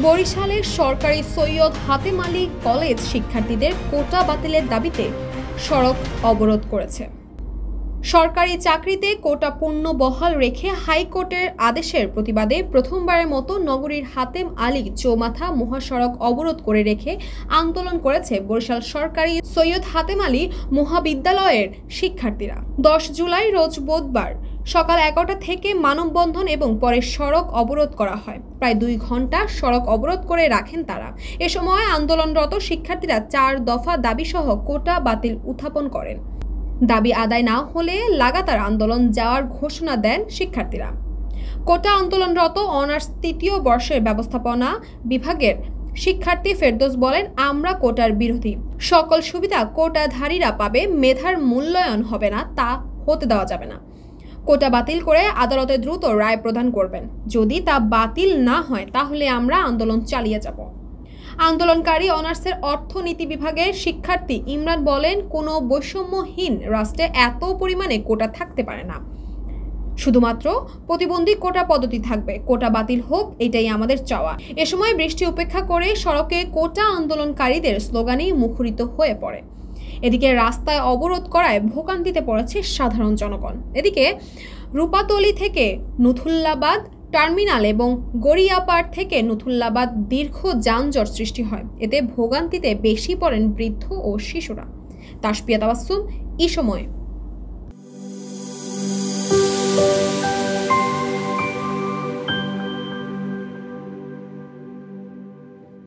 বরিশালের সরকারি সৈয়দ হাতেম আলী কলেজ শিক্ষার্থীদের কোটা বাতিলের দাবিতে সড়ক অবরোধ করেছে। সরকারি চাকরিতে কোটা পূর্ণ বহাল রেখে হাইকোর্টের আদেশের প্রতিবাদে প্রথমবারের মতো নগরীর হাতেম আলী চৌমাথা মহাসড়ক অবরোধ করে রেখে আন্দোলন করেছে বরিশাল সরকারি সৈয়দ হাতেম আলী মহাবিদ্যালয়ের শিক্ষার্থীরা। 10 জুলাই রোজ বুধবার সকাল 11টা থেকে মানববন্ধন এবং পরে সড়ক অবরোধ করা হয়। প্রায় 2 ঘন্টা সড়ক অবরোধ করে রাখেন তারা। এ সময় আন্দোলনরত শিক্ষার্থীরা 4 দফা দাবিসহ কোটা বাতিল উত্থাপন করেন। দাবি আদায় না হলে লাগাতার আন্দোলন যাওয়ার ঘোষণা দেন শিক্ষার্থীরা। কোটা আন্দোলনরত অনার্স 3য় বর্ষের ব্যবস্থাপনা বিভাগের শিক্ষার্থী ফেরদৌস বলেন, আমরা কোটার বিরোধী। সকল সুবিধা কোটাধারীরা পাবে, মেধার মূল্যায়ন হবে না, তা হতে দেওয়া যাবে না। কোটা বাতিল করে আদালতে দ্রুত রায় প্রদান করবেন। যদি তা বাতিল না হয় তাহলে আমরা আন্দোলন চালিয়ে যাব। আন্দোলনকারী অনার্সের অর্থনীতি বিভাগের শিক্ষার্থী ইমরান বলেন, কোনো বৈষম্যহীন রাষ্ট্রে এত পরিমাণে কোটা থাকতে পারে না। শুধুমাত্র প্রতিবন্ধী কোটা পদ্ধতি থাকবে। কোটা বাতিল হোক, এটাই আমাদের চাওয়া। এ সময় বৃষ্টি উপেক্ষা করে সড়কে কোটা আন্দোলনকারীদের স্লোগানেই মুখরিত হয়ে পড়ে। এদিকে রাস্তায় অবরোধ করায় ভোগান্তিতে পড়েছে সাধারণ জনগণ। এদিকে রূপাতলী থেকে নুথুল্লাবাদ টার্মিনাল এবং গড়িয়াপাড় থেকে নুথুল্লাবাদ দীর্ঘ যানজট সৃষ্টি হয়। এতে ভোগান্তিতে বেশি পড়েন বৃদ্ধ ও শিশুরা। তাসপিয়া তাবাসসুম, এই সময়।